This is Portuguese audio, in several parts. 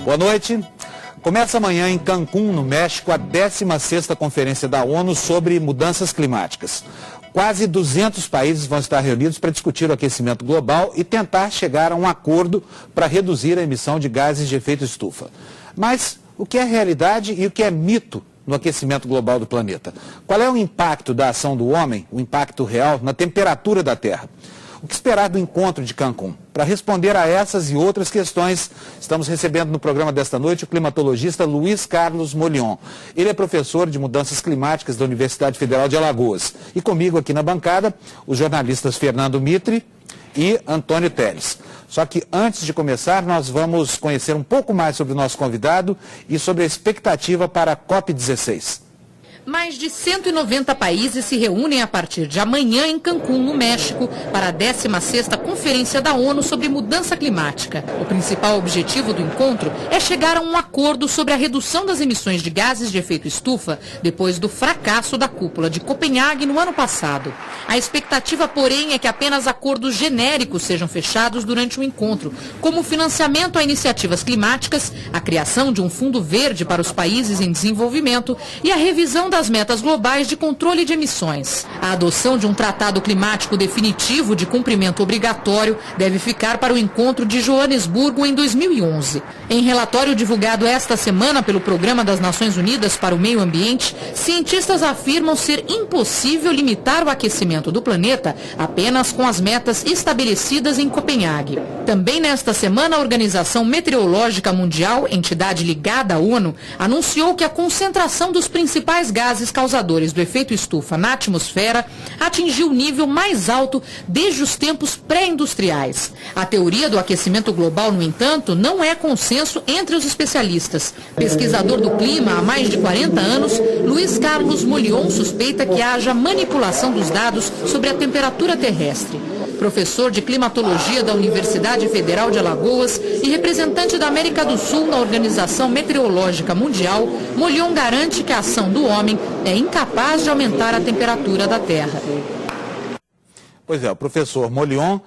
Boa noite. Começa amanhã em Cancún, no México, a 16ª Conferência da ONU sobre Mudanças Climáticas. Quase 200 países vão estar reunidos para discutir o aquecimento global e tentar chegar a um acordo para reduzir a emissão de gases de efeito estufa. Mas o que é realidade e o que é mito no aquecimento global do planeta? Qual é o impacto da ação do homem, o impacto real na temperatura da Terra? O que esperar do encontro de Cancún? Para responder a essas e outras questões, estamos recebendo no programa desta noite o climatologista Luiz Carlos Molion. Ele é professor de mudanças climáticas da Universidade Federal de Alagoas. E comigo aqui na bancada, os jornalistas Fernando Mitre e Antônio Teles. Só que antes de começar, nós vamos conhecer um pouco mais sobre o nosso convidado e sobre a expectativa para a COP16. Mais de 190 países se reúnem a partir de amanhã em Cancún, no México, para a 16ª Conferência da ONU sobre Mudança Climática. O principal objetivo do encontro é chegar a um acordo sobre a redução das emissões de gases de efeito estufa depois do fracasso da cúpula de Copenhague no ano passado. A expectativa, porém, é que apenas acordos genéricos sejam fechados durante o encontro, como o financiamento a iniciativas climáticas, a criação de um fundo verde para os países em desenvolvimento e a revisão das metas globais de controle de emissões. A adoção de um tratado climático definitivo de cumprimento obrigatório deve ficar para o encontro de Joanesburgo em 2011. Em relatório divulgado esta semana pelo Programa das Nações Unidas para o Meio Ambiente, cientistas afirmam ser impossível limitar o aquecimento do planeta apenas com as metas estabelecidas em Copenhague. Também nesta semana, a Organização Meteorológica Mundial, entidade ligada à ONU, anunciou que a concentração dos principais gases causadores do efeito estufa na atmosfera atingiu o nível mais alto desde os tempos pré-industriais. A teoria do aquecimento global, no entanto, não é consenso entre os especialistas. Pesquisador do clima há mais de 40 anos, Luiz Carlos Molion suspeita que haja manipulação dos dados sobre a temperatura terrestre. Professor de climatologia da Universidade Federal de Alagoas e representante da América do Sul na Organização Meteorológica Mundial, Molion garante que a ação do homem é incapaz de aumentar a temperatura da Terra. Pois é, o professor Molion,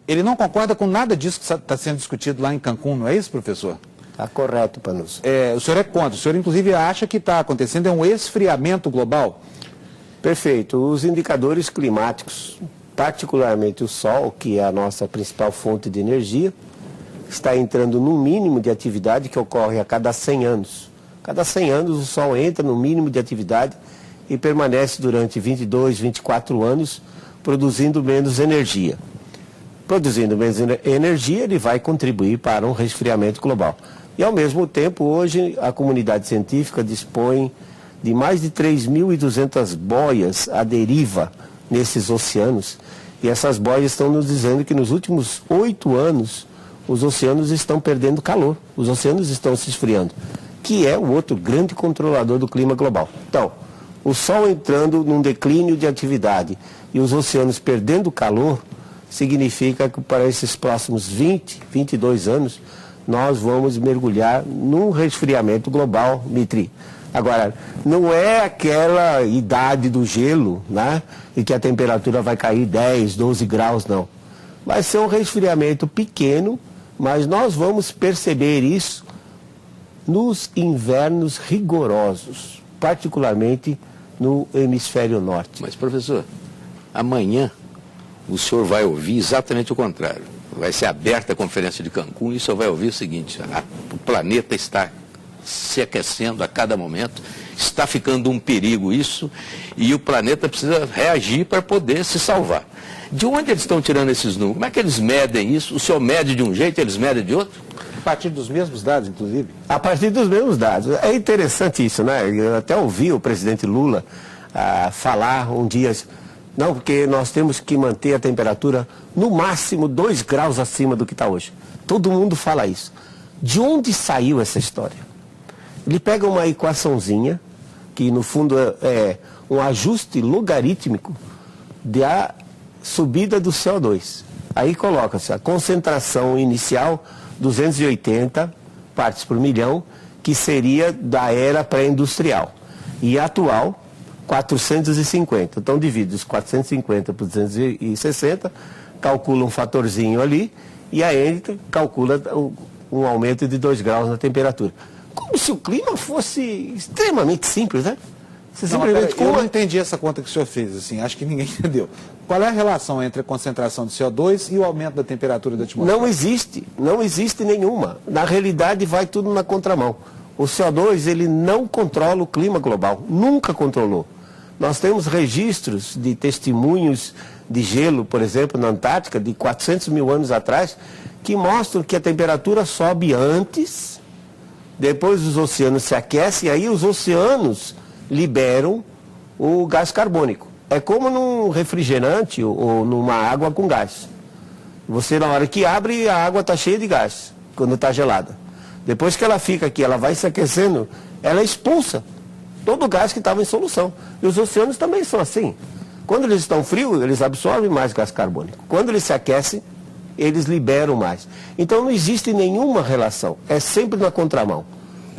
ele não concorda com nada disso que está sendo discutido lá em Cancún, não é isso, professor? Está correto, Panuso. O senhor é contra, o senhor inclusive acha que está acontecendo um esfriamento global? Perfeito. Os indicadores climáticos, particularmente o Sol, que é a nossa principal fonte de energia, está entrando no mínimo de atividade que ocorre a cada 100 anos. Cada 100 anos o Sol entra no mínimo de atividade e permanece durante 22, 24 anos produzindo menos energia. Produzindo menos energia, ele vai contribuir para um resfriamento global. E ao mesmo tempo, hoje a comunidade científica dispõe de mais de 3.200 boias à deriva nesses oceanos. E essas boias estão nos dizendo que nos últimos 8 anos os oceanos estão perdendo calor, os oceanos estão se esfriando, que é o outro grande controlador do clima global. Então, o Sol entrando num declínio de atividade e os oceanos perdendo calor, significa que para esses próximos 20, 22 anos, nós vamos mergulhar num resfriamento global, Mitri. Agora, não é aquela idade do gelo, né, em que a temperatura vai cair 10, 12 graus, não. Vai ser um resfriamento pequeno, mas nós vamos perceber isso nos invernos rigorosos, particularmente no hemisfério norte. Mas, professor, amanhã o senhor vai ouvir exatamente o contrário. Vai ser aberta a conferência de Cancún e o senhor vai ouvir o seguinte: o planeta está se aquecendo a cada momento, está ficando um perigo isso, e o planeta precisa reagir para poder se salvar. De onde eles estão tirando esses números? Como é que eles medem isso? O senhor mede de um jeito, eles medem de outro? A partir dos mesmos dados, inclusive? A partir dos mesmos dados. É interessante isso, né? Eu até ouvi o presidente Lula falar um dia, não, porque nós temos que manter a temperatura no máximo 2 graus acima do que está hoje. Todo mundo fala isso. De onde saiu essa história? Ele pega uma equaçãozinha, que no fundo é um ajuste logarítmico da subida do CO2. Aí coloca-se a concentração inicial, 280 partes por milhão, que seria da era pré-industrial. E a atual, 450. Então divide os 450 por 260, calcula um fatorzinho ali, e a N calcula um aumento de 2 graus na temperatura. Como se o clima fosse extremamente simples, né? Eu não entendi essa conta que o senhor fez, assim, acho que ninguém entendeu. Qual é a relação entre a concentração de CO2 e o aumento da temperatura da atmosfera? Não existe nenhuma. Na realidade, vai tudo na contramão. O CO2, ele não controla o clima global, nunca controlou. Nós temos registros de testemunhos de gelo, por exemplo, na Antártica, de 400 mil anos atrás, que mostram que a temperatura sobe antes, depois os oceanos se aquecem, e aí os oceanos liberam o gás carbônico. É como num refrigerante ou numa água com gás. Você, na hora que abre, a água está cheia de gás, quando está gelada. Depois que ela fica aqui, ela vai se aquecendo, ela expulsa todo o gás que estava em solução. E os oceanos também são assim. Quando eles estão frios, eles absorvem mais gás carbônico. Quando eles se aquecem, eles liberam mais. Então não existe nenhuma relação. É sempre na contramão.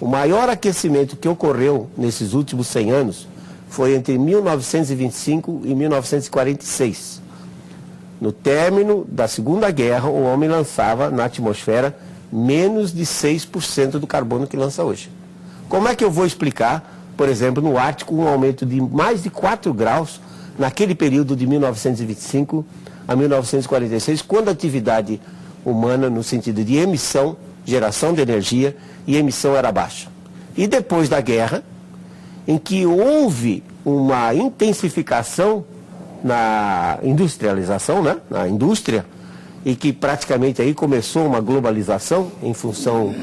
O maior aquecimento que ocorreu nesses últimos 100 anos foi entre 1925 e 1946. No término da Segunda Guerra, o homem lançava na atmosfera menos de 6% do carbono que lança hoje. Como é que eu vou explicar, por exemplo, no Ártico, um aumento de mais de 4 graus naquele período de 1925 a 1946, quando a atividade humana, no sentido de emissão, geração de energia e emissão era baixa. E depois da guerra, em que houve uma intensificação na industrialização, né? Na indústria, e que praticamente aí começou uma globalização em função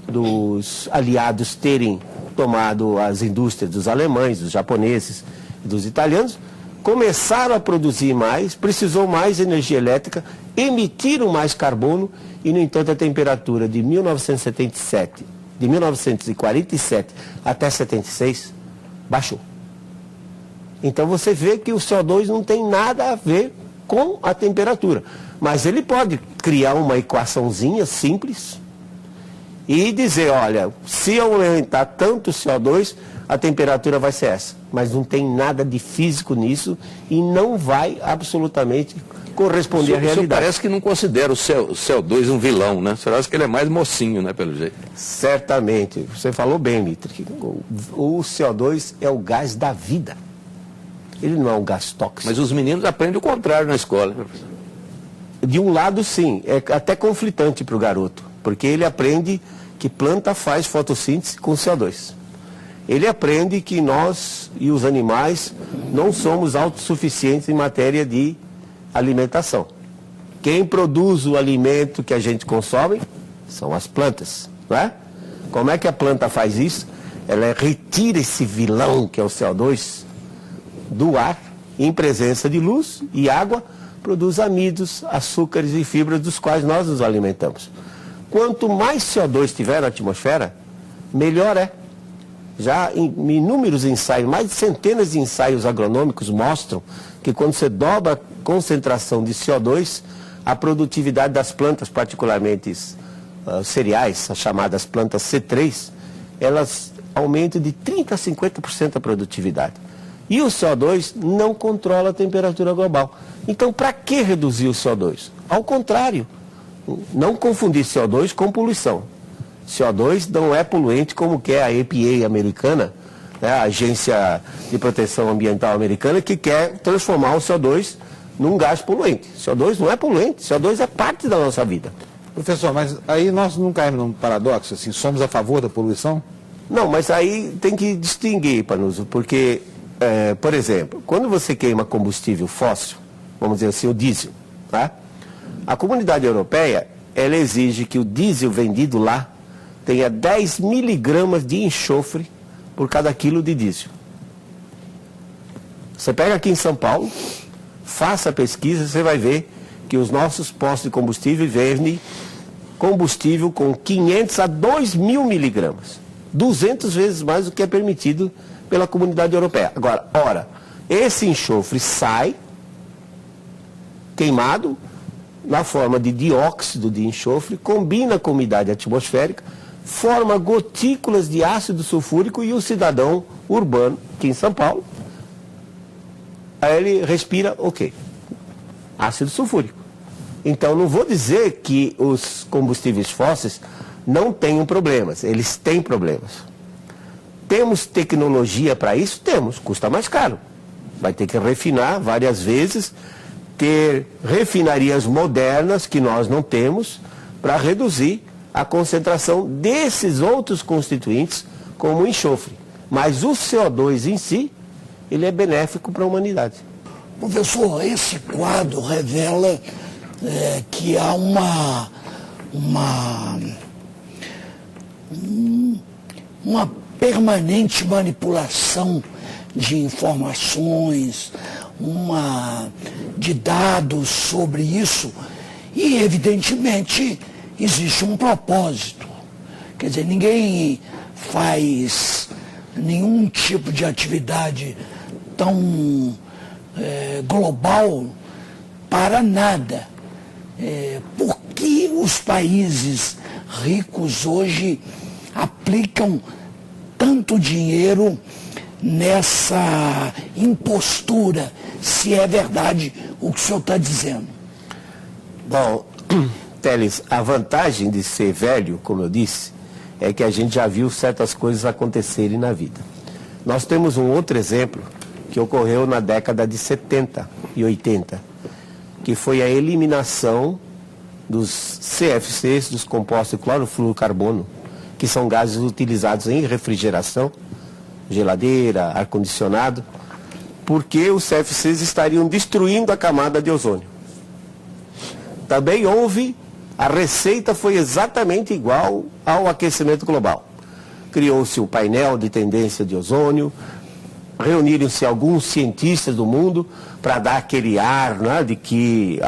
dos aliados terem tomado as indústrias dos alemães, dos japoneses e dos italianos, começaram a produzir mais, precisou mais energia elétrica, emitiram mais carbono e, no entanto, a temperatura de 1947, de 1947 até 76, baixou. Então você vê que o CO2 não tem nada a ver com a temperatura. Mas ele pode criar uma equaçãozinha simples e dizer, olha, se eu aumentar tanto o CO2, a temperatura vai ser essa. Mas não tem nada de físico nisso e não vai absolutamente corresponder à realidade. O senhor parece que não considera o CO2 um vilão, né? O senhor acha que ele é mais mocinho, né, pelo jeito? Certamente. Você falou bem, Mitre. O CO2 é o gás da vida. Ele não é um gás tóxico. Mas os meninos aprendem o contrário na escola, professor. De um lado, sim. É até conflitante para o garoto. Porque ele aprende que planta faz fotossíntese com CO2. Ele aprende que nós e os animais não somos autossuficientes em matéria de alimentação. Quem produz o alimento que a gente consome são as plantas, não é? Como é que a planta faz isso? Ela retira esse vilão que é o CO2 do ar, em presença de luz e água, produz amidos, açúcares e fibras dos quais nós nos alimentamos. Quanto mais CO2 tiver na atmosfera, melhor é. Já em inúmeros ensaios, mais de centenas de ensaios agronômicos mostram que quando você dobra a concentração de CO2, a produtividade das plantas, particularmente cereais, as chamadas plantas C3, elas aumentam de 30% a 50% a produtividade. E o CO2 não controla a temperatura global. Então, para que reduzir o CO2? Ao contrário, não confundir CO2 com poluição. CO2 não é poluente como quer a EPA americana, né, a Agência de Proteção Ambiental americana, que quer transformar o CO2 num gás poluente. CO2 não é poluente, CO2 é parte da nossa vida. Professor, mas aí nós não caímos num paradoxo, assim, somos a favor da poluição? Não, mas aí tem que distinguir, Panuso, porque, por exemplo, quando você queima combustível fóssil, vamos dizer assim, o diesel, tá? A comunidade europeia, ela exige que o diesel vendido lá tenha 10 miligramas de enxofre por cada quilo de diesel. Você pega aqui em São Paulo, faça a pesquisa, você vai ver que os nossos postos de combustível vendem combustível com 500 a 2.000 miligramas. 200 vezes mais do que é permitido pela comunidade europeia. Agora, ora, esse enxofre sai queimado na forma de dióxido de enxofre, combina com umidade atmosférica, forma gotículas de ácido sulfúrico e o cidadão urbano, aqui em São Paulo, aí ele respira, ok, ácido sulfúrico. Então, não vou dizer que os combustíveis fósseis não tenham problemas. Eles têm problemas. Temos tecnologia para isso? Temos. Custa mais caro. Vai ter que refinar várias vezes, ter refinarias modernas que nós não temos para reduzir a concentração desses outros constituintes, como o enxofre. Mas o CO2 em si, ele é benéfico para a humanidade. Professor, esse quadro revela que há uma permanente manipulação de informações, de dados sobre isso, e evidentemente existe um propósito. Quer dizer, ninguém faz nenhum tipo de atividade tão global para nada. Por que os países ricos hoje aplicam tanto dinheiro nessa impostura, se é verdade o que o senhor está dizendo? Bom, Teles, a vantagem de ser velho, como eu disse, é que a gente já viu certas coisas acontecerem na vida. Nós temos um outro exemplo que ocorreu na década de 70 e 80, que foi a eliminação dos CFCs, dos compostos de clorofluorcarbono, que são gases utilizados em refrigeração, geladeira, ar-condicionado, porque os CFCs estariam destruindo a camada de ozônio. Também a receita foi exatamente igual ao aquecimento global. Criou-se o painel de tendência de ozônio, reuniram-se alguns cientistas do mundo para dar aquele ar, né, de que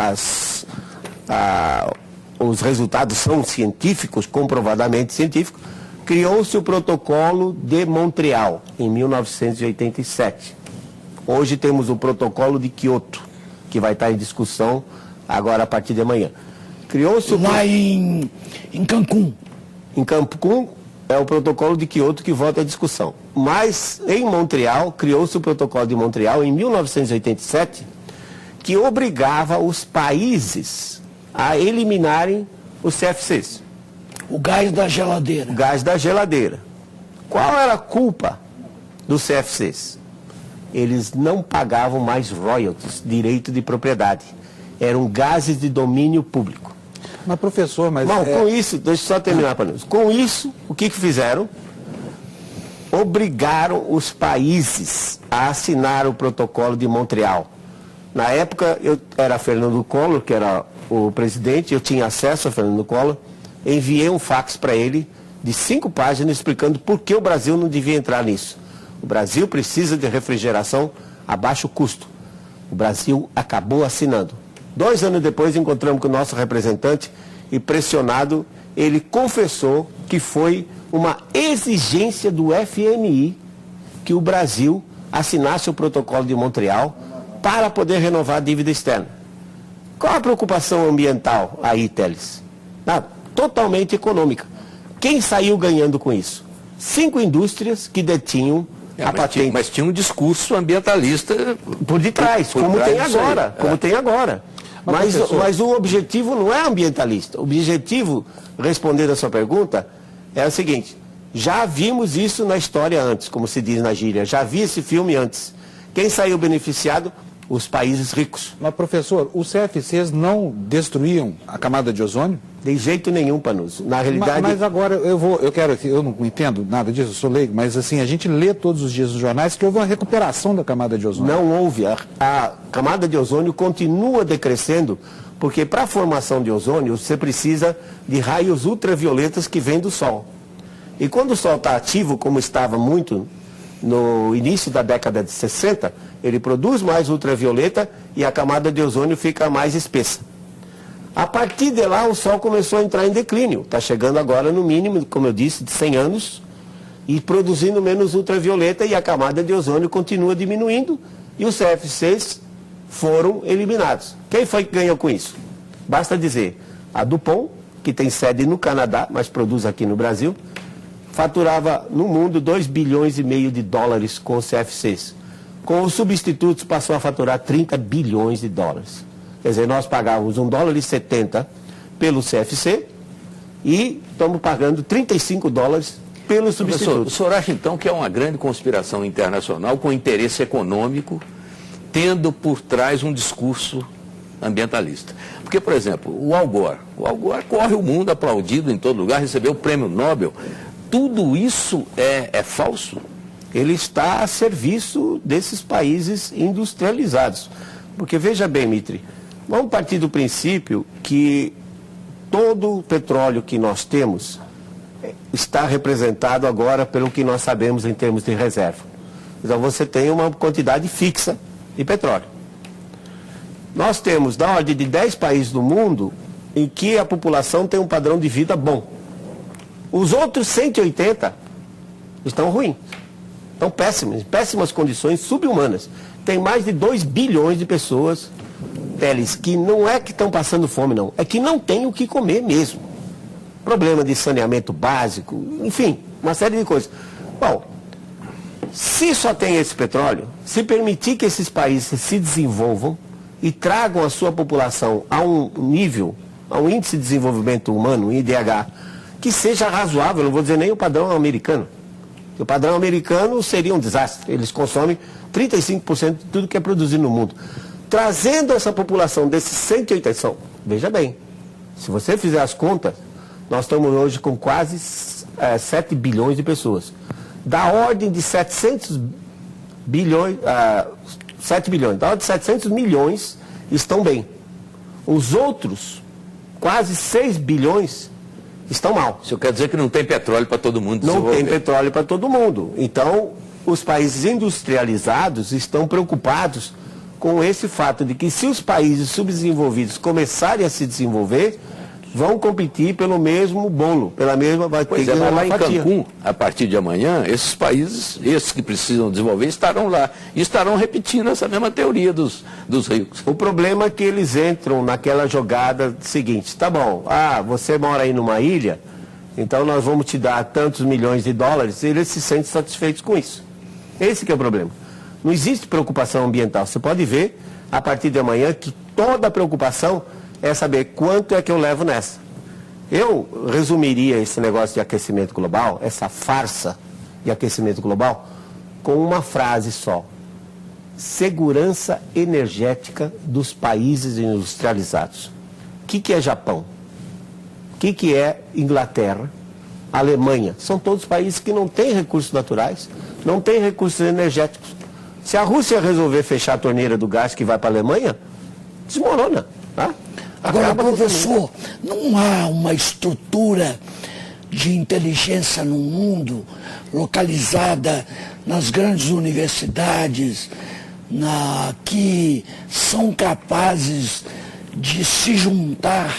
os resultados são científicos, comprovadamente científicos. Criou-se o Protocolo de Montreal, em 1987. Hoje temos o Protocolo de Kyoto, que vai estar em discussão agora a partir de amanhã. Criou-se lá em Cancún. Em Cancún é o Protocolo de Kyoto que volta à discussão. Mas em Montreal, criou-se o Protocolo de Montreal em 1987, que obrigava os países a eliminarem os CFCs. O gás da geladeira. O gás da geladeira. Qual era a culpa dos CFCs? Eles não pagavam mais royalties, direito de propriedade. Eram gases de domínio público. Mas, professor, com isso, deixa eu só terminar para nós. Com isso, o que fizeram? Obrigaram os países a assinar o Protocolo de Montreal. Na época, eu era Fernando Collor, que era o presidente, eu tinha acesso a Fernando Collor, enviei um fax para ele de 5 páginas explicando por que o Brasil não devia entrar nisso. O Brasil precisa de refrigeração a baixo custo. O Brasil acabou assinando. 2 anos depois encontramos com o nosso representante e, pressionado, ele confessou que foi uma exigência do FMI que o Brasil assinasse o Protocolo de Montreal para poder renovar a dívida externa. Qual a preocupação ambiental aí, Teles? Totalmente econômica. Quem saiu ganhando com isso? 5 indústrias que detinham a patente. Mas tinha um discurso ambientalista por detrás, como tem agora. Como tem agora. Mas o objetivo não é ambientalista. O objetivo, respondendo a sua pergunta, é o seguinte: já vimos isso na história antes, como se diz na gíria. Já vi esse filme antes. Quem saiu beneficiado? Os países ricos. Mas, professor, os CFCs não destruíam a camada de ozônio? De jeito nenhum, Panuso. Na realidade... Mas agora, eu não entendo nada disso, eu sou leigo, mas assim, a gente lê todos os dias nos jornais que houve uma recuperação da camada de ozônio. Não houve. A camada de ozônio continua decrescendo, porque para a formação de ozônio, você precisa de raios ultravioletas que vêm do Sol. E quando o Sol está ativo, como estava muito no início da década de 60, ele produz mais ultravioleta e a camada de ozônio fica mais espessa. A partir de lá, o Sol começou a entrar em declínio. Está chegando agora no mínimo, como eu disse, de 100 anos, e produzindo menos ultravioleta, e a camada de ozônio continua diminuindo, e os CFCs foram eliminados. Quem foi que ganhou com isso? Basta dizer, a DuPont, que tem sede no Canadá, mas produz aqui no Brasil, faturava no mundo 2,5 bilhões de dólares com os CFCs. Com os substitutos passou a faturar 30 bilhões de dólares. Quer dizer, nós pagávamos $1,70 pelo CFC e estamos pagando $35 pelo substituto. Professor, o senhor acha então que é uma grande conspiração internacional com interesse econômico, tendo por trás um discurso ambientalista? Porque, por exemplo, o Al Gore corre o mundo aplaudido em todo lugar, recebeu o prêmio Nobel. Tudo isso é falso? Ele está a serviço desses países industrializados. Porque, veja bem, Mitri, vamos partir do princípio que todo o petróleo que nós temos está representado agora pelo que nós sabemos em termos de reserva. Então, você tem uma quantidade fixa de petróleo. Nós temos, da ordem de 10 países do mundo, em que a população tem um padrão de vida bom. Os outros 180 estão ruins. Estão péssimas condições, subhumanas. Tem mais de 2 bilhões de pessoas, Teles, que não é que estão passando fome, não. É que não tem o que comer mesmo. Problema de saneamento básico, enfim, uma série de coisas. Bom, se só tem esse petróleo, se permitir que esses países se desenvolvam e tragam a sua população a um nível, a um índice de desenvolvimento humano, um IDH, que seja razoável, não vou dizer nem o padrão americano. O padrão americano seria um desastre. Eles consomem 35% de tudo que é produzido no mundo. Trazendo essa população desses 180, veja bem, se você fizer as contas, nós estamos hoje com quase 7 bilhões de pessoas. Da ordem de 700 bilhões, 7 bilhões, da ordem de 700 milhões estão bem. Os outros, quase 6 bilhões, estão mal. Isso quer dizer que não tem petróleo para todo mundo desenvolver. Não tem petróleo para todo mundo. Então, os países industrializados estão preocupados com esse fato de que se os países subdesenvolvidos começarem a se desenvolver, vão competir pelo mesmo bolo, pela mesma... Pois é, mas lá em Cancún, a partir de amanhã, esses países, esses que precisam desenvolver, estarão lá. E estarão repetindo essa mesma teoria dos ricos. O problema é que eles entram naquela jogada seguinte: tá bom, você mora aí numa ilha, então nós vamos te dar tantos milhões de dólares, e eles se sentem satisfeitos com isso. Esse que é o problema. Não existe preocupação ambiental. Você pode ver, a partir de amanhã, que toda a preocupação é saber quanto é que eu levo nessa. Eu resumiria esse negócio de aquecimento global, essa farsa de aquecimento global, com uma frase só: segurança energética dos países industrializados. O que é Japão? O que é Inglaterra? Alemanha? São todos países que não têm recursos naturais, não têm recursos energéticos. Se a Rússia resolver fechar a torneira do gás que vai para a Alemanha, desmorona, tá? Agora, professor, não há uma estrutura de inteligência no mundo localizada nas grandes universidades que são capazes de se juntar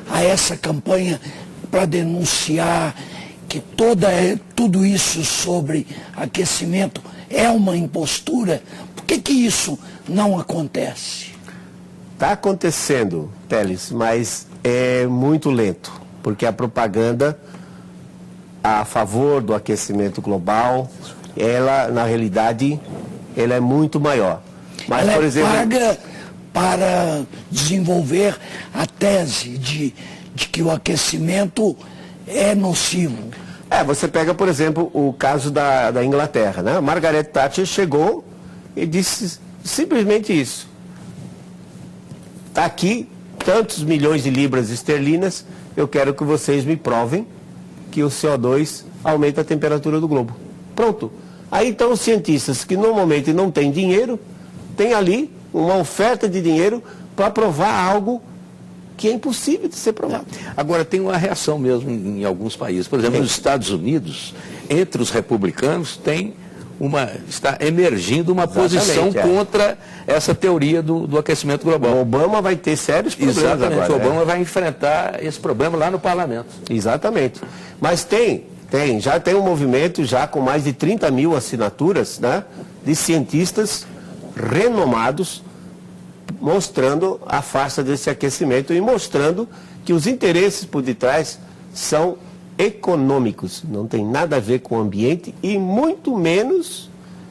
a essa campanha para denunciar que tudo isso sobre aquecimento é uma impostura? Por que isso não acontece? Está acontecendo, Teles, mas é muito lento, porque a propaganda a favor do aquecimento global, ela, na realidade, ela é muito maior. Mas, ela por exemplo, paga para desenvolver a tese de que o aquecimento é nocivo. Você pega, por exemplo, o caso da Inglaterra, né? Margaret Thatcher chegou e disse simplesmente isso: está aqui tantos milhões de libras esterlinas, eu quero que vocês me provem que o CO2 aumenta a temperatura do globo. Pronto. Aí então os cientistas que normalmente não têm dinheiro, têm ali uma oferta de dinheiro para provar algo que é impossível de ser provado. Agora, tem uma reação mesmo em alguns países. Por exemplo, nos Estados Unidos, entre os republicanos, está emergindo uma posição contra essa teoria do aquecimento global. O Obama vai ter sérios problemas. Exatamente, agora. O Obama vai enfrentar esse problema lá no parlamento. Exatamente. Mas já tem um movimento já com mais de 30 mil assinaturas, né, de cientistas renomados mostrando a farsa desse aquecimento e mostrando que os interesses por detrás são econômicos, não tem nada a ver com o ambiente e muito menos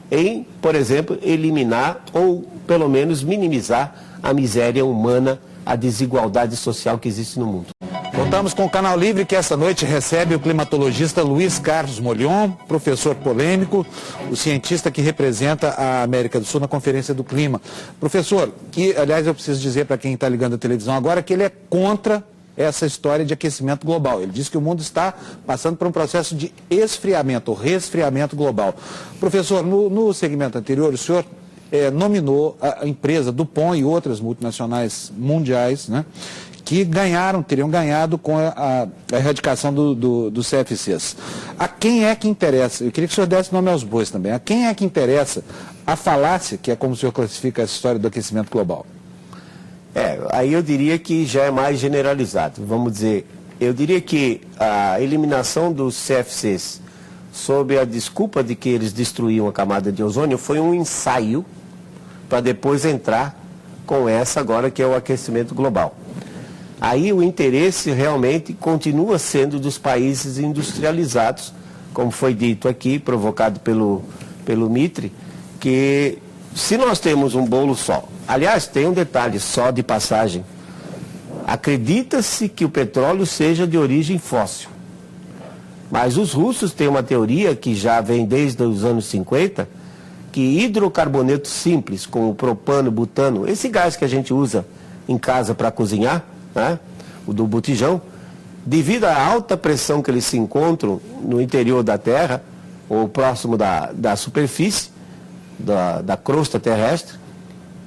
em, por exemplo, eliminar ou pelo menos minimizar a miséria humana, a desigualdade social que existe no mundo. Voltamos com o Canal Livre, que essa noite recebe o climatologista Luiz Carlos Molhon, professor polêmico, o cientista que representa a América do Sul na Conferência do Clima. Professor, que, aliás, eu preciso dizer para quem está ligando a televisão agora que ele é contra essa história de aquecimento global. Ele diz que o mundo está passando por um processo de esfriamento, ou resfriamento global. Professor, no segmento anterior, o senhor nominou a empresa DuPont e outras multinacionais mundiais, né, que teriam ganhado com a erradicação dos CFCs. A quem é que interessa? Eu queria que o senhor desse nome aos bois também. A quem é que interessa a falácia, que é como o senhor classifica essa história do aquecimento global? Aí eu diria que já é mais generalizado. Vamos dizer, eu diria que a eliminação dos CFCs sob a desculpa de que eles destruíam a camada de ozônio foi um ensaio para depois entrar com essa agora que é o aquecimento global. Aí o interesse realmente continua sendo dos países industrializados, como foi dito aqui, provocado pelo Mitre, que se nós temos um bolo só, aliás, tem um detalhe só de passagem, acredita-se que o petróleo seja de origem fóssil, mas os russos têm uma teoria que já vem desde os anos 50, que hidrocarboneto simples, como propano, butano, esse gás que a gente usa em casa para cozinhar, né, o do botijão, devido à alta pressão que eles se encontram no interior da Terra, ou próximo da superfície, da crosta terrestre,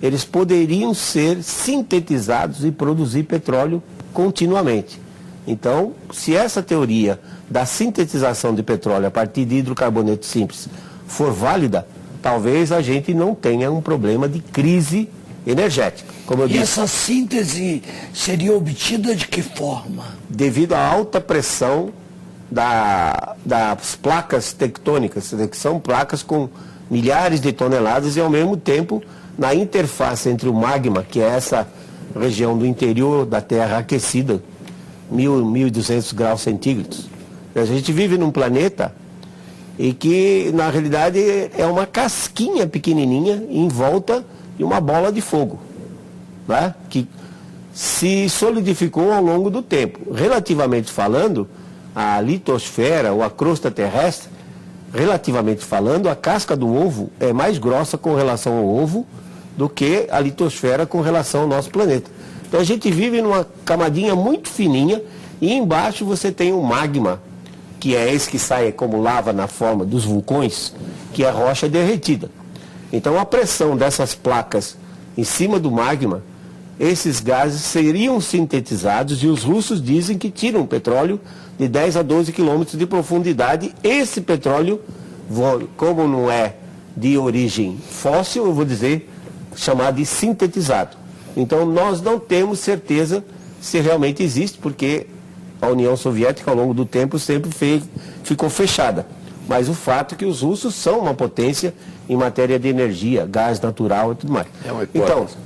eles poderiam ser sintetizados e produzir petróleo continuamente. Então, se essa teoria da sintetização de petróleo a partir de hidrocarboneto simples for válida, talvez a gente não tenha um problema de crise energética. Como eu disse, essa síntese seria obtida de que forma? Devido à alta pressão das placas tectônicas, que são placas com milhares de toneladas e ao mesmo tempo na interface entre o magma, que é essa região do interior da Terra aquecida, 1.200 graus centígrados. A gente vive num planeta e que na realidade é uma casquinha pequenininha em volta de uma bola de fogo, né, que se solidificou ao longo do tempo. Relativamente falando, a litosfera ou a crosta terrestre, relativamente falando, a casca do ovo é mais grossa com relação ao ovo do que a litosfera com relação ao nosso planeta. Então a gente vive numa camadinha muito fininha e embaixo você tem o magma, que é esse que sai como lava na forma dos vulcões, que é rocha derretida. Então a pressão dessas placas em cima do magma, esses gases seriam sintetizados e os russos dizem que tiram petróleo de 10 a 12 quilômetros de profundidade. Esse petróleo, como não é de origem fóssil, eu vou dizer, chamado de sintetizado. Então nós não temos certeza se realmente existe, porque a União Soviética ao longo do tempo sempre ficou fechada. Mas o fato é que os russos são uma potência em matéria de energia, gás natural e tudo mais. É uma hipótese.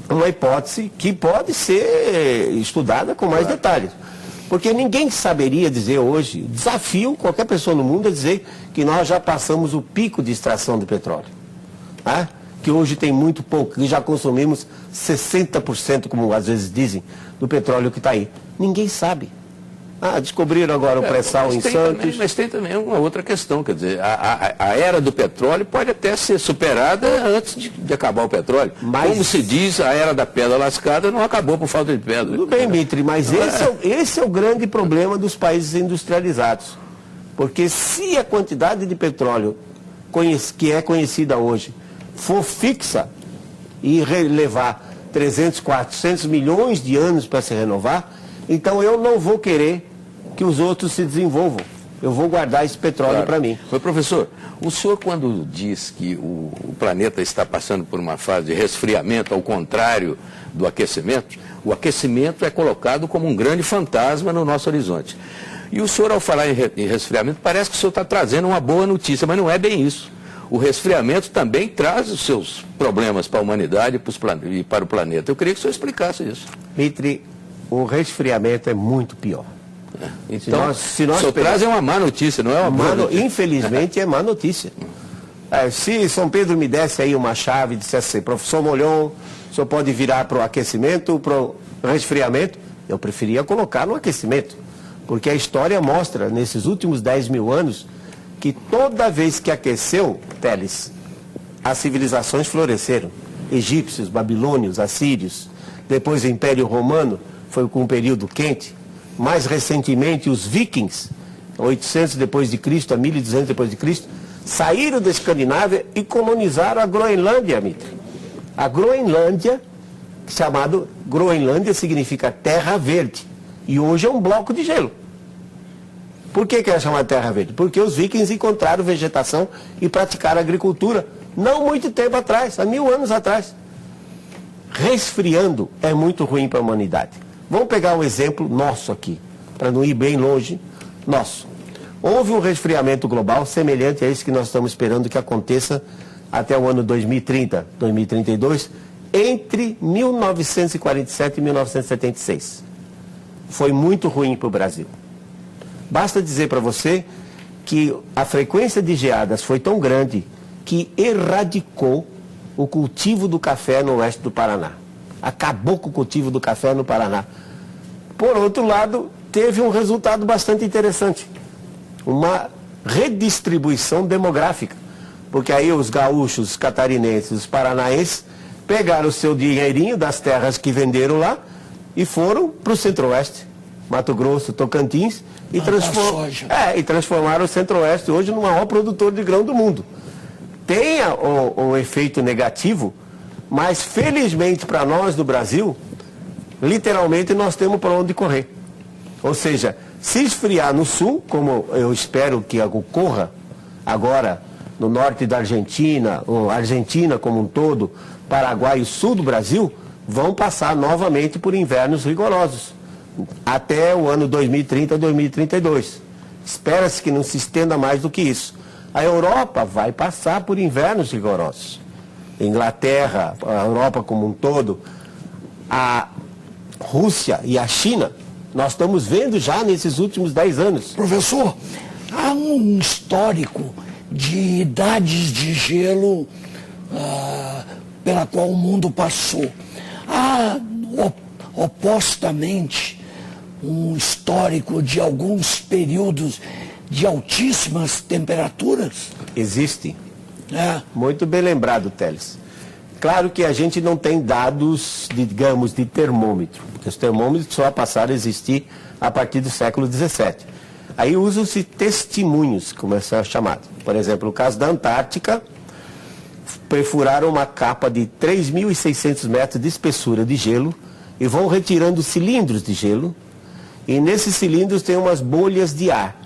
Então, uma hipótese que pode ser estudada com mais detalhes. Porque ninguém saberia dizer hoje, desafio qualquer pessoa no mundo a dizer que nós já passamos o pico de extração de petróleo. Né? Que hoje tem muito pouco, que já consumimos 60%, como às vezes dizem, do petróleo que está aí. Ninguém sabe. Descobriram agora o pré-sal em Santos. Mas tem também uma outra questão, quer dizer, a era do petróleo pode até ser superada antes de acabar o petróleo. Mas, como se diz, a era da pedra lascada não acabou por falta de pedra. Tudo bem, Mitre, mas esse é o grande problema dos países industrializados. Porque se a quantidade de petróleo que é conhecida hoje for fixa e levar 300, 400 milhões de anos para se renovar, então eu não vou querer que os outros se desenvolvam. Eu vou guardar esse petróleo para mim. Mas, professor, o senhor quando diz que o planeta está passando por uma fase de resfriamento, ao contrário do aquecimento, o aquecimento é colocado como um grande fantasma no nosso horizonte. E o senhor, ao falar em resfriamento, parece que o senhor está trazendo uma boa notícia, mas não é bem isso. O resfriamento também traz os seus problemas para a humanidade e para o planeta. Eu queria que o senhor explicasse isso. Mitre, o resfriamento é muito pior. Então, se nós trazem uma má notícia, não é uma boa notícia. Infelizmente é má notícia. Se São Pedro me desse aí uma chave e dissesse assim, professor Molhon, o senhor pode virar para o aquecimento, para o resfriamento, Eu preferia colocar no aquecimento, porque a história mostra, nesses últimos 10 mil anos, que toda vez que aqueceu, Teles, as civilizações floresceram. Egípcios, babilônios, assírios, depois o Império Romano, foi com um período quente. Mais recentemente, os vikings, 800 depois de Cristo a 1200 depois de Cristo, saíram da Escandinávia e colonizaram a Groenlândia, Mitre. A Groenlândia, chamado Groenlândia, significa terra verde. E hoje é um bloco de gelo. Por que é chamada terra verde? Porque os vikings encontraram vegetação e praticaram agricultura não muito tempo atrás, há 1000 anos atrás. Resfriando é muito ruim para a humanidade. Vamos pegar um exemplo nosso aqui, para não ir bem longe, nosso. Houve um resfriamento global semelhante a esse que nós estamos esperando que aconteça até o ano 2030, 2032, entre 1947 e 1976. Foi muito ruim para o Brasil. Basta dizer para você que a frequência de geadas foi tão grande que erradicou o cultivo do café no oeste do Paraná. Acabou com o cultivo do café no Paraná. Por outro lado, teve um resultado bastante interessante. Uma redistribuição demográfica. Porque aí os gaúchos, os catarinenses, os paranaenses pegaram o seu dinheirinho das terras que venderam lá e foram para o centro-oeste, Mato Grosso, Tocantins, e transformaram o centro-oeste hoje no maior produtor de grão do mundo. Tem o efeito negativo, mas felizmente para nós do Brasil, literalmente nós temos para onde correr. Ou seja, se esfriar no sul, como eu espero que ocorra agora no norte da Argentina, ou Argentina como um todo, Paraguai e o sul do Brasil, vão passar novamente por invernos rigorosos, até o ano 2030, 2032. Espera-se que não se estenda mais do que isso. A Europa vai passar por invernos rigorosos. Inglaterra, a Europa como um todo, a Rússia e a China, nós estamos vendo já nesses últimos 10 anos. Professor, há um histórico de idades de gelo pela qual o mundo passou. Há, opostamente, um histórico de alguns períodos de altíssimas temperaturas? Existe. Muito bem lembrado, Teles. Claro que a gente não tem dados, digamos, de termômetro, porque os termômetros só passaram a existir a partir do século XVII. Aí usam-se testemunhos, como é chamado. Por exemplo, no caso da Antártica, perfuraram uma capa de 3.600 metros de espessura de gelo e vão retirando cilindros de gelo, e nesses cilindros tem umas bolhas de ar.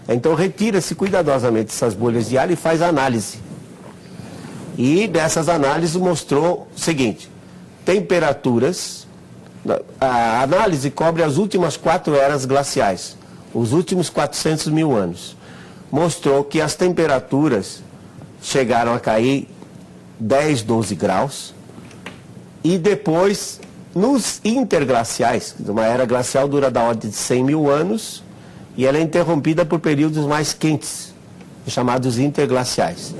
Então retira-se cuidadosamente essas bolhas de ar e faz análise. E dessas análises mostrou o seguinte: temperaturas, a análise cobre as últimas 4 eras glaciais, os últimos 400 mil anos. Mostrou que as temperaturas chegaram a cair 10, 12 graus, e depois, nos interglaciais, uma era glacial dura da ordem de 100 mil anos, e ela é interrompida por períodos mais quentes, chamados interglaciais.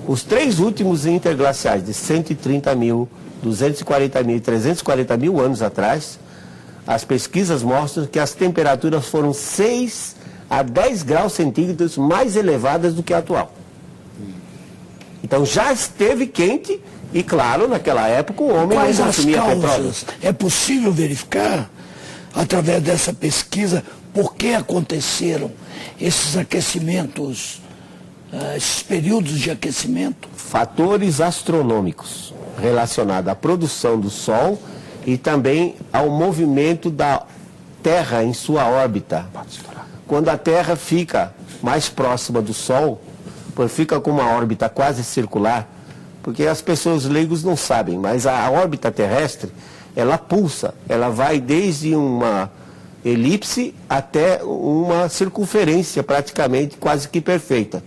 Os 3 últimos interglaciais, de 130 mil, 240 mil e 340 mil anos atrás, as pesquisas mostram que as temperaturas foram 6 a 10 graus centígrados mais elevadas do que a atual. Então já esteve quente e, claro, naquela época o homem não consumia petróleo. É possível verificar, através dessa pesquisa, por que aconteceram esses aquecimentos, esses períodos de aquecimento? Fatores astronômicos relacionados à produção do Sol e também ao movimento da Terra em sua órbita. Quando a Terra fica mais próxima do Sol, fica com uma órbita quase circular, porque as pessoas leigos não sabem, mas a órbita terrestre, ela pulsa, ela vai desde uma elipse até uma circunferência praticamente quase que perfeita.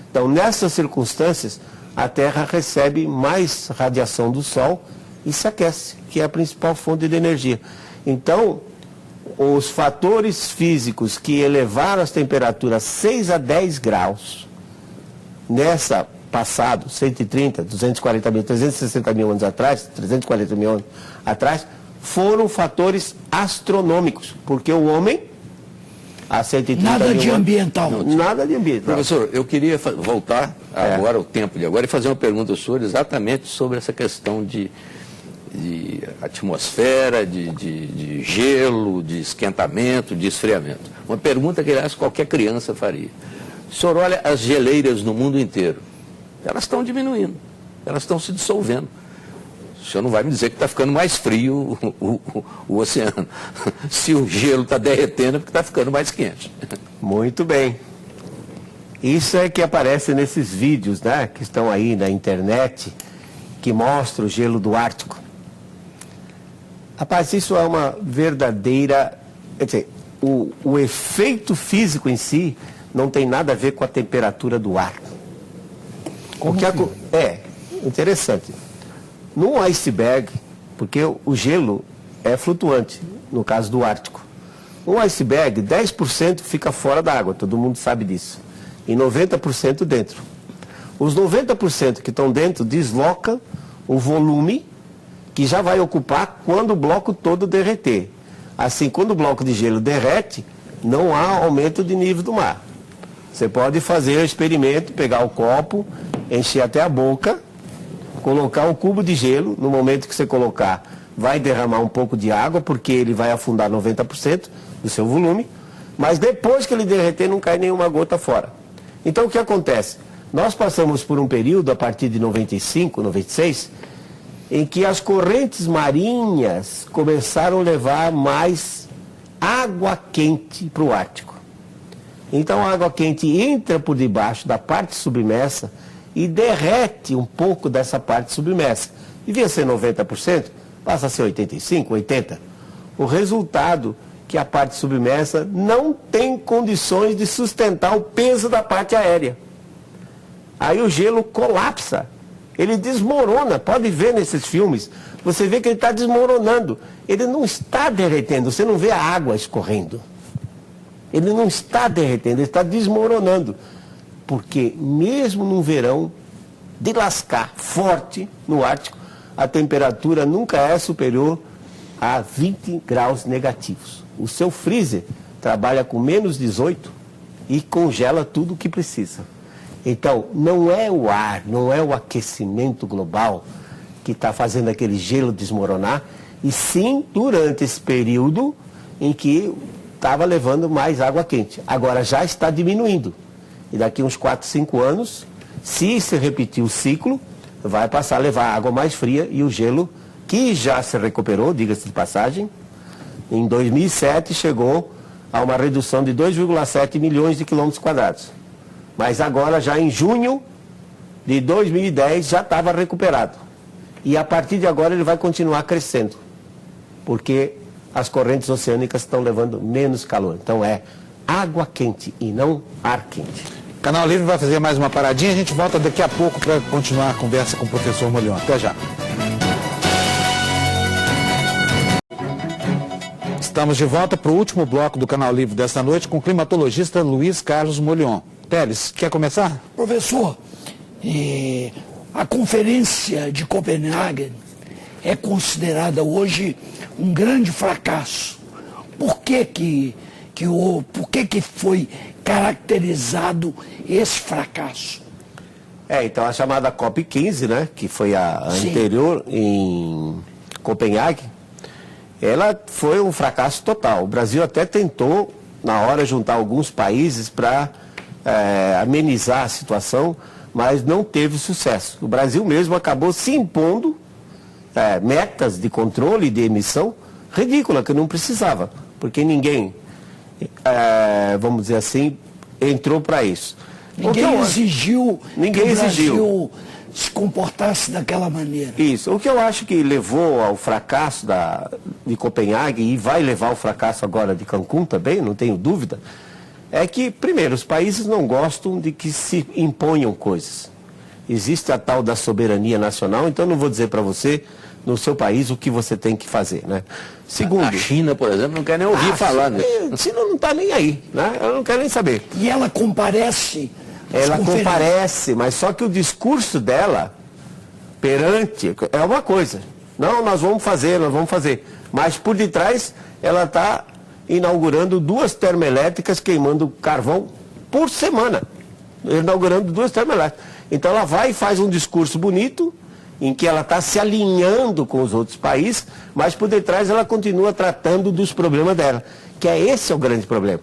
Então, nessas circunstâncias, a Terra recebe mais radiação do Sol e se aquece, que é a principal fonte de energia. Então, os fatores físicos que elevaram as temperaturas 6 a 10 graus, nessa passado, 130, 240 mil, 360 mil anos atrás, 340 mil anos atrás, foram fatores astronômicos, porque o homem, há 130 Nada mil de anos, ambiental. Nada de ambiental. Professor, eu queria voltar agora ao tempo de agora e fazer uma pergunta ao senhor exatamente sobre essa questão de atmosfera, de gelo, de esquentamento, de esfriamento. Uma pergunta que, aliás, qualquer criança faria. O senhor olha as geleiras no mundo inteiro, elas estão diminuindo, elas estão se dissolvendo. O senhor não vai me dizer que está ficando mais frio o oceano. Se o gelo está derretendo, é porque está ficando mais quente. Muito bem. Isso é que aparece nesses vídeos, né, que estão aí na internet, que mostram o gelo do Ártico. Rapaz, isso é uma verdadeira... Quer dizer, o efeito físico em si não tem nada a ver com a temperatura do ar. É interessante. Num iceberg, porque o gelo é flutuante, no caso do Ártico. Um iceberg, 10% fica fora da água, todo mundo sabe disso. E 90% dentro. Os 90% que estão dentro deslocam o volume que já vai ocupar quando o bloco todo derreter. Assim, quando o bloco de gelo derrete, não há aumento de nível do mar. Você pode fazer o experimento, pegar o copo, encher até a boca, colocar um cubo de gelo, no momento que você colocar, vai derramar um pouco de água, porque ele vai afundar 90% do seu volume, mas depois que ele derreter, não cai nenhuma gota fora. Então, o que acontece? Nós passamos por um período, a partir de 95, 96, em que as correntes marinhas começaram a levar mais água quente para o Ártico. Então a água quente entra por debaixo da parte submersa e derrete um pouco dessa parte submersa. Devia ser 90%, passa a ser 85%, 80%. O resultado é que a parte submersa não tem condições de sustentar o peso da parte aérea. Aí o gelo colapsa. Ele desmorona, pode ver nesses filmes, você vê que ele está desmoronando. Ele não está derretendo, você não vê a água escorrendo. Ele não está derretendo, ele está desmoronando. Porque mesmo no verão, de lascar forte no Ártico, a temperatura nunca é superior a 20 graus negativos. O seu freezer trabalha com menos 18 e congela tudo o que precisa. Então, não é o ar, não é o aquecimento global que está fazendo aquele gelo desmoronar, e sim durante esse período em que estava levando mais água quente. Agora já está diminuindo. E daqui uns 4, 5 anos, se repetir o ciclo, vai passar a levar água mais fria e o gelo, que já se recuperou, diga-se de passagem, em 2007 chegou a uma redução de 2,7 milhões de quilômetros quadrados. Mas agora, já em junho de 2010, já estava recuperado. E a partir de agora ele vai continuar crescendo, porque as correntes oceânicas estão levando menos calor. Então é água quente e não ar quente. O Canal Livre vai fazer mais uma paradinha, a gente volta daqui a pouco para continuar a conversa com o professor Molion. Até já. Estamos de volta para o último bloco do Canal Livre desta noite com o climatologista Luiz Carlos Molion. Teles, quer começar? Professor, a Conferência de Copenhague é considerada hoje um grande fracasso. Por que foi caracterizado esse fracasso? Então a chamada COP15, né, que foi a anterior em Copenhague, ela foi um fracasso total. O Brasil até tentou, na hora, juntar alguns países para amenizar a situação, mas não teve sucesso. O Brasil mesmo acabou se impondo metas de controle de emissão ridícula, que não precisava, porque ninguém, vamos dizer assim, entrou para isso. Ninguém exigiu que o Brasil se comportasse daquela maneira. Isso. O que eu acho que levou ao fracasso de Copenhague, e vai levar ao fracasso agora de Cancún também, não tenho dúvida, é que, primeiro, os países não gostam de que se imponham coisas. Existe a tal da soberania nacional, então não vou dizer para você, no seu país, o que você tem que fazer, né? Segundo... A China, por exemplo, não quer nem ouvir falar nisso. A China não está nem aí, né? Ela não quer nem saber. E ela comparece... Ela comparece, mas só que o discurso dela perante é uma coisa. Não, nós vamos fazer. Mas por detrás ela está inaugurando 2 termoelétricas queimando carvão por semana. Inaugurando 2 termoelétricas. Então ela vai e faz um discurso bonito, em que ela está se alinhando com os outros países, mas por detrás ela continua tratando dos problemas dela, que é esse o grande problema.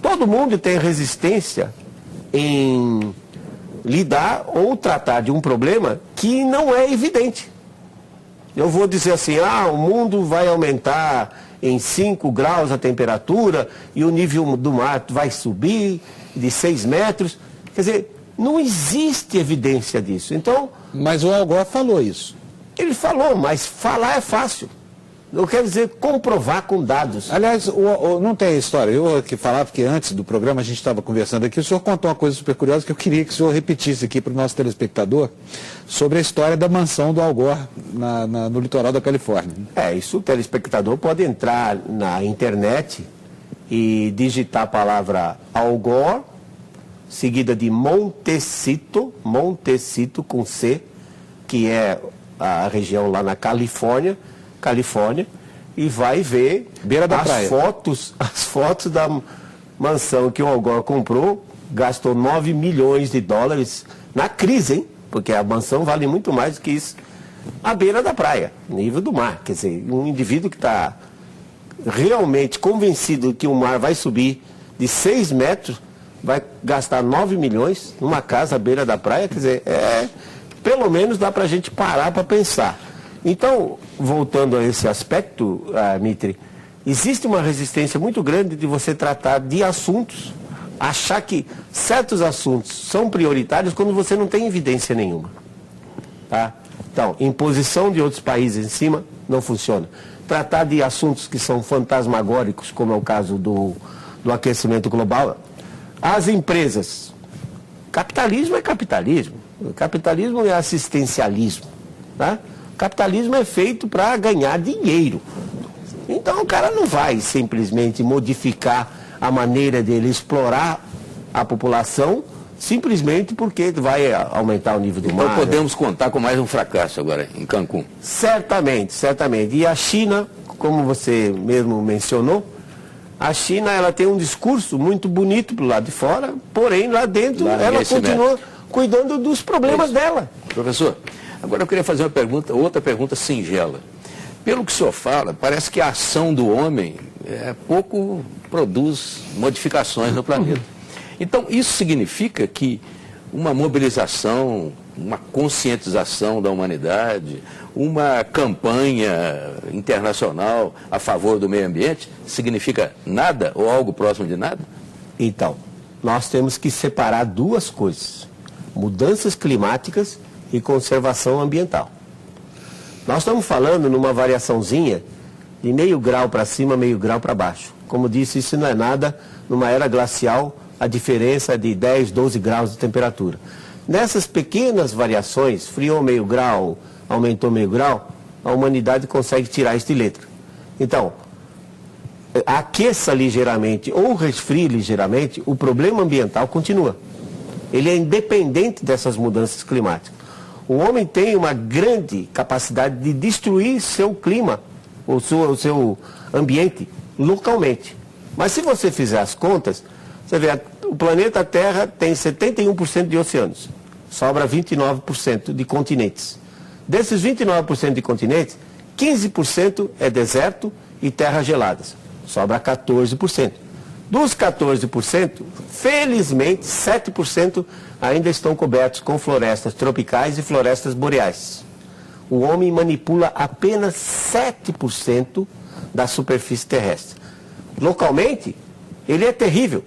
Todo mundo tem resistência em lidar ou tratar de um problema que não é evidente. Eu vou dizer assim, o mundo vai aumentar em 5 graus a temperatura e o nível do mar vai subir de 6 metros. Quer dizer, não existe evidência disso. Então, mas o Al Gore falou isso. Ele falou, mas falar é fácil. Eu quero dizer, comprovar com dados. Aliás, não tem história. Eu aqui falava, porque antes do programa a gente estava conversando aqui, o senhor contou uma coisa super curiosa que eu queria que o senhor repetisse aqui para o nosso telespectador, sobre a história da mansão do Al Gore no litoral da Califórnia. Isso o telespectador pode entrar na internet e digitar a palavra Al Gore, seguida de Montecito com C, que é a região lá na Califórnia, e vai ver as fotos da mansão que o Al Gore comprou, gastou 9 milhões de dólares na crise, hein? Porque a mansão vale muito mais do que isso, à beira da praia, nível do mar. Quer dizer, um indivíduo que está realmente convencido que o mar vai subir de 6 metros, vai gastar 9 milhões numa casa à beira da praia. Quer dizer, pelo menos dá para a gente parar para pensar. Então, voltando a esse aspecto, Mitri, existe uma resistência muito grande de você tratar de assuntos, achar que certos assuntos são prioritários quando você não tem evidência nenhuma. Tá? Então, imposição de outros países em cima não funciona. Tratar de assuntos que são fantasmagóricos, como é o caso do aquecimento global. As empresas. Capitalismo é capitalismo. Capitalismo é assistencialismo. Tá? Capitalismo é feito para ganhar dinheiro. Então o cara não vai simplesmente modificar a maneira dele explorar a população simplesmente porque vai aumentar o nível do mar. Então podemos contar com mais um fracasso agora em Cancún. Certamente. E a China, como você mesmo mencionou, a China ela tem um discurso muito bonito pro lado de fora, porém lá dentro ela continua cuidando dos problemas dela. Professor, agora eu queria fazer outra pergunta singela. Pelo que o senhor fala, parece que a ação do homem pouco produz modificações no planeta. Então, isso significa que uma mobilização, uma conscientização da humanidade, uma campanha internacional a favor do meio ambiente, significa nada ou algo próximo de nada? Então, nós temos que separar 2 coisas: mudanças climáticas e conservação ambiental. Nós estamos falando numa variaçãozinha de meio grau para cima, meio grau para baixo. Como disse, isso não é nada. Numa era glacial, a diferença é de 10, 12 graus de temperatura. Nessas pequenas variações, friou meio grau, aumentou meio grau, a humanidade consegue tirar isso de letra. Então, aqueça ligeiramente ou resfrie ligeiramente, o problema ambiental continua. Ele é independente dessas mudanças climáticas. O homem tem uma grande capacidade de destruir seu clima, o seu ambiente, localmente. Mas se você fizer as contas, você vê, o planeta Terra tem 71% de oceanos, sobra 29% de continentes. Desses 29% de continentes, 15% é deserto e terras geladas, sobra 14%. Dos 14%, felizmente, 7% ainda estão cobertos com florestas tropicais e florestas boreais. O homem manipula apenas 7% da superfície terrestre. Localmente, ele é terrível.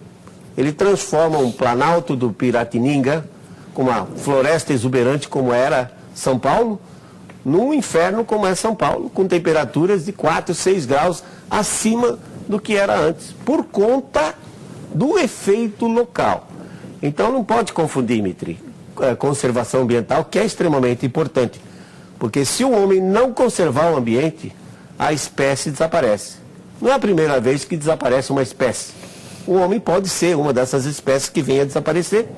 Ele transforma um planalto do Piratininga, com uma floresta exuberante como era São Paulo, num inferno como é São Paulo, com temperaturas de 4, 6 graus acima do que era antes, por conta do efeito local. Então não pode confundir, Mitri, conservação ambiental, que é extremamente importante, porque se o homem não conservar o ambiente, a espécie desaparece. Não é a primeira vez que desaparece uma espécie. O homem pode ser uma dessas espécies que venha a desaparecer,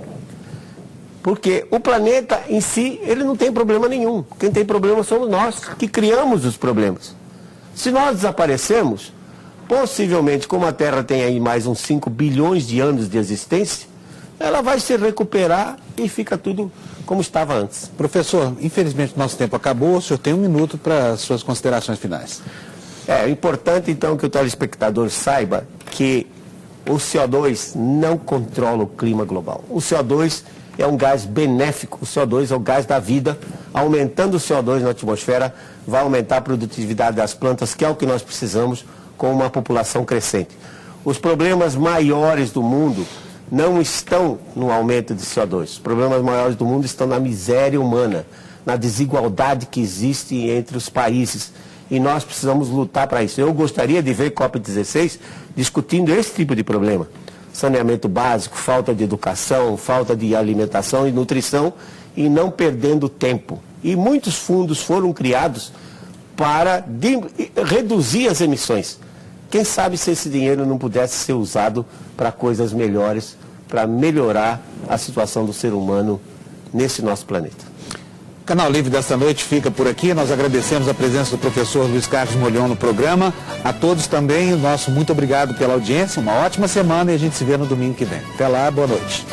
porque o planeta em si, ele não tem problema nenhum. Quem tem problema somos nós, que criamos os problemas. Se nós desaparecermos, possivelmente, como a Terra tem aí mais uns 5 bilhões de anos de existência, ela vai se recuperar e fica tudo como estava antes. Professor, infelizmente nosso tempo acabou, o senhor tem 1 minuto para suas considerações finais. É importante então que o telespectador saiba que o CO2 não controla o clima global. O CO2 é um gás benéfico, o CO2 é o gás da vida. Aumentando o CO2 na atmosfera, vai aumentar a produtividade das plantas, que é o que nós precisamos com uma população crescente. Os problemas maiores do mundo não estão no aumento de CO2. Os problemas maiores do mundo estão na miséria humana, na desigualdade que existe entre os países. E nós precisamos lutar para isso. Eu gostaria de ver COP16 discutindo esse tipo de problema. Saneamento básico, falta de educação, falta de alimentação e nutrição, e não perdendo tempo. E muitos fundos foram criados para reduzir as emissões. Quem sabe se esse dinheiro não pudesse ser usado para coisas melhores, para melhorar a situação do ser humano nesse nosso planeta. O Canal Livre desta noite fica por aqui. Nós agradecemos a presença do professor Luiz Carlos Molhon no programa. A todos também, nosso muito obrigado pela audiência. Uma ótima semana e a gente se vê no domingo que vem. Até lá, boa noite.